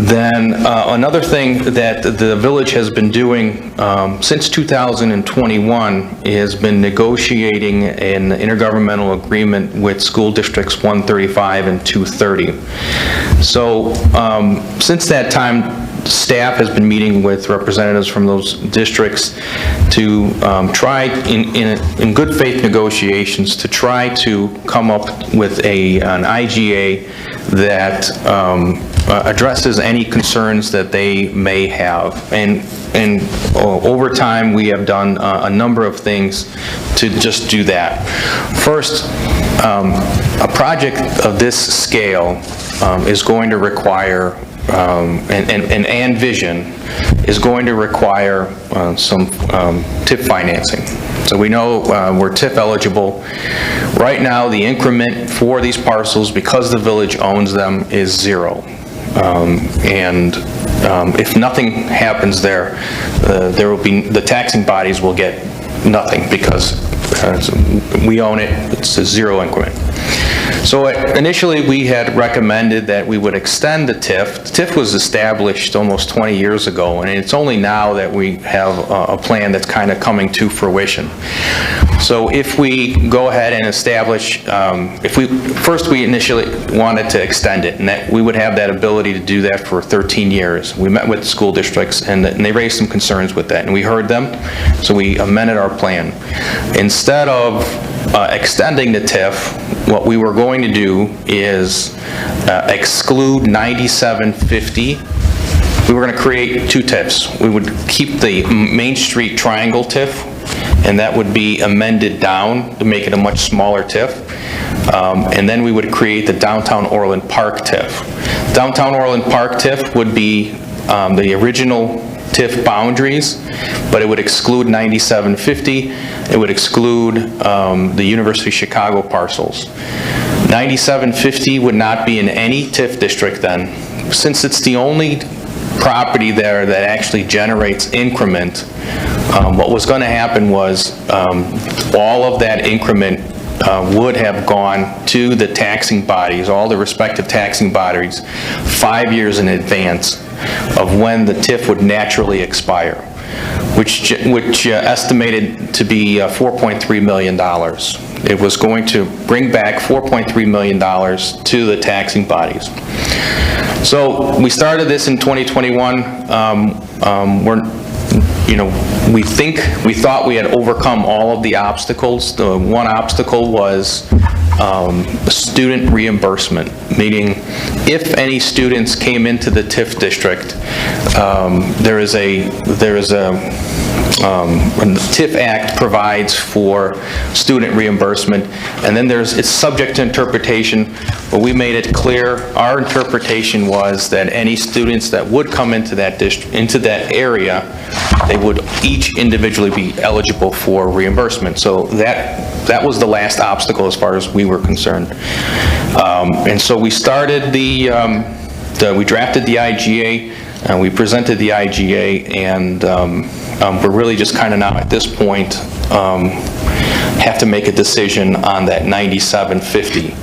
Then another thing that the village has been doing since 2021 has been negotiating an intergovernmental agreement with school districts 135 and 230. So since that time, staff has been meeting with representatives from those districts to try, in good faith negotiations, to try to come up with an IGA that addresses any concerns that they may have. And over time, we have done a number of things to just do that. First, a project of this scale is going to require and vision is going to require some TIF financing. So we know we're TIF eligible. Right now, the increment for these parcels, because the village owns them, is 0. If nothing happens there, there will be, the taxing bodies will get nothing because we own it. It's a 0 increment. So initially, we had recommended that we would extend the TIF. The TIF was established almost 20 years ago, and it's only now that we have a plan that's kind of coming to fruition. So if we go ahead and establish, first we initially wanted to extend it, and that we would have that ability to do that for 13 years. We met with the school districts, and they raised some concerns with that, and we heard them, so we amended our plan. Instead of extending the TIF, what we were going to do is exclude 9750. We were going to create 2 TIFs. We would keep the Main Street Triangle TIF, and that would be amended down to make it a much smaller TIF. And then we would create the Downtown Orland Park TIF. Downtown Orland Park TIF would be the original TIF boundaries, but it would exclude 9750. It would exclude the University of Chicago parcels. 9750 would not be in any TIF district then. Since it's the only property there that actually generates increment, what was going to happen was all of that increment would have gone to the taxing bodies, all the respective taxing bodies, 5 years in advance of when the TIF would naturally expire, which estimated to be $4.3 million. It was going to bring back $4.3 million to the taxing bodies. So we started this in 2021. We thought we had overcome all of the obstacles. The one obstacle was student reimbursement, meaning if any students came into the TIF district, the TIF Act provides for student reimbursement, and then it's subject to interpretation, but we made it clear, our interpretation was that any students that would come into that district, into that area, they would each individually be eligible for reimbursement. So that was the last obstacle as far as we were concerned. And so we started we drafted the IGA, and we presented the IGA, and we're really just kind of now at this point have to make a decision on that 9750.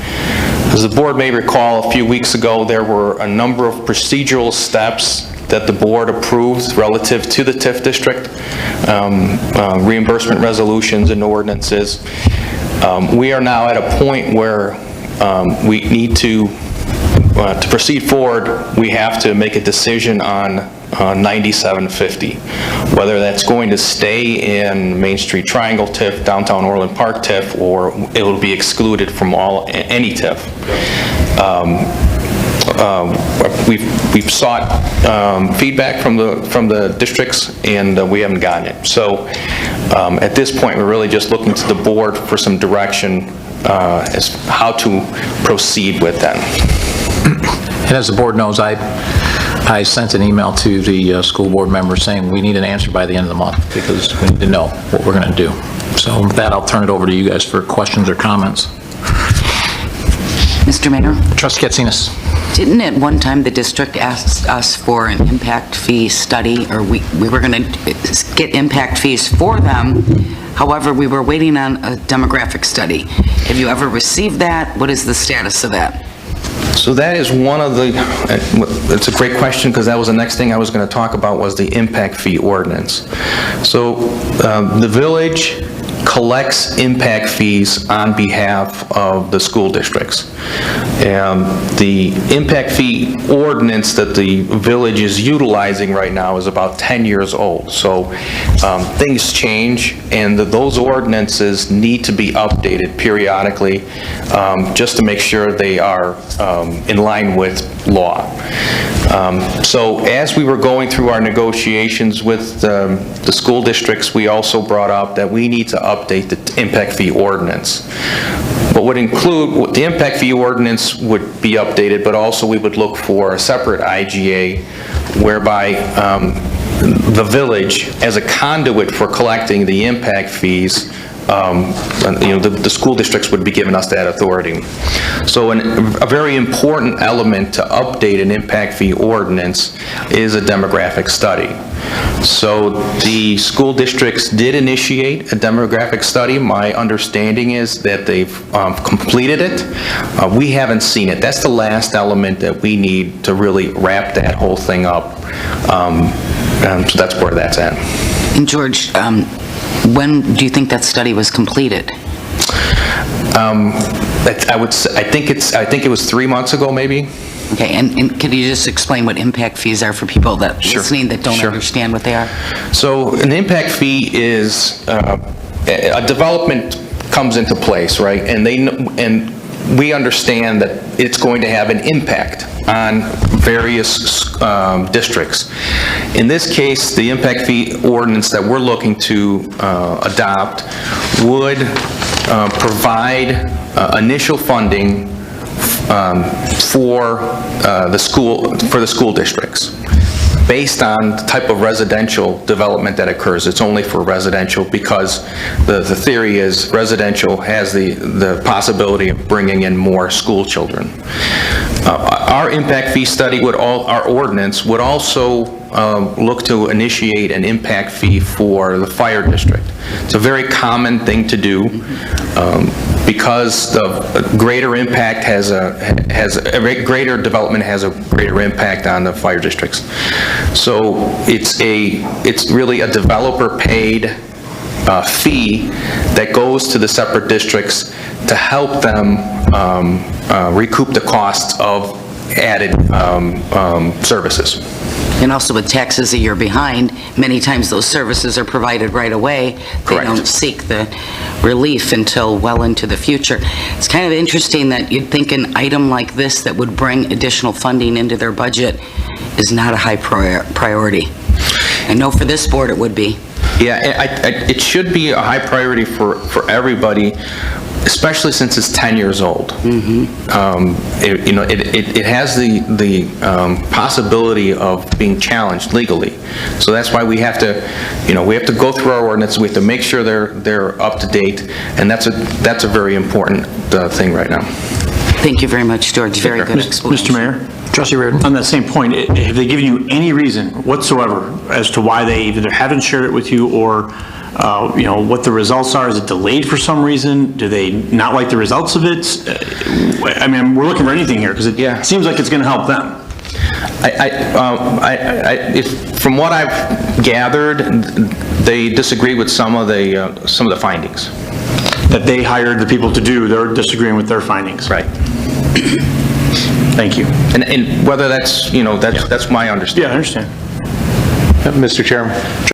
As the board may recall, a few weeks ago there were a number of procedural steps that the board approved relative to the TIF district, reimbursement resolutions and ordinances. We are now at a point where we need to proceed forward. We have to make a decision on 9750, whether that's going to stay in Main Street Triangle TIF, Downtown Orland Park TIF, or it will be excluded from any TIF. We've sought feedback from the districts, and we haven't gotten it. So at this point, we're really just looking to the board for some direction as how to proceed with that. And as the board knows, I sent an email to the school board members saying we need an answer by the end of the month because we need to know what we're going to do. So with that, I'll turn it over to you guys for questions or comments. Mr. Mayor? Trustee Katsinas. Didn't at one time the district ask us for an impact fee study, or we were going to get impact fees for them? However, we were waiting on a demographic study. Have you ever received that? What is the status of that? So that is one of the, it's a great question, because that was the next thing I was going to talk about, was the impact fee ordinance. So the village collects impact fees on behalf of the school districts. The impact fee ordinance that the village is utilizing right now is about 10 years old. So things change, and those ordinances need to be updated periodically, just to make sure they are in line with law. So as we were going through our negotiations with the school districts, we also brought up that we need to update the impact fee ordinance. What would include, the impact fee ordinance would be updated, but also we would look for a separate IGA whereby the village, as a conduit for collecting the impact fees, the school districts would be giving us that authority. So a very important element to update an impact fee ordinance is a demographic study. So the school districts did initiate a demographic study. My understanding is that they've completed it. We haven't seen it. That's the last element that we need to really wrap that whole thing up. So that's where that's at. And George, when do you think that study was completed? I think it was 3 months ago, maybe. Okay, and could you just explain what impact fees are for people that listening that don't understand what they are? So an impact fee is a development comes into place, right? And we understand that it's going to have an impact on various districts. In this case, the impact fee ordinance that we're looking to adopt would provide initial funding for the school districts, based on the type of residential development that occurs. It's only for residential, because the theory is residential has the possibility of bringing in more school children. Our impact fee study our ordinance would also look to initiate an impact fee for the fire district. It's a very common thing to do, because the greater impact greater development has a greater impact on the fire districts. So it's really a developer-paid fee that goes to the separate districts to help them recoup the costs of added services. And also with taxes a year behind, many times those services are provided right away. They Correct. don't seek the relief until well into the future. It's kind of interesting that you'd think an item like this that would bring additional funding into their budget is not a high priority. I know for this board it would be. Yeah, it should be a high priority for everybody, especially since it's 10 years old. It has the possibility of being challenged legally. So that's why we have to go through our ordinance. We have to make sure they're up to date, and that's a very important thing right now. Thank you very much, George. Very good explanation. Mr. Mayor? Trustee Reardon? On that same point, have they given you any reason whatsoever as to why they either haven't shared it with you, or, what the results are? Is it delayed for some reason? Do they not like the results of it? I mean, we're looking for anything here, because it seems like it's going to help them. From what I've gathered, they disagree with some of the findings. That they hired the people to do, they're disagreeing with their findings. Right. Thank you. And whether that's my understanding. Yeah, I understand. Mr. Chairman.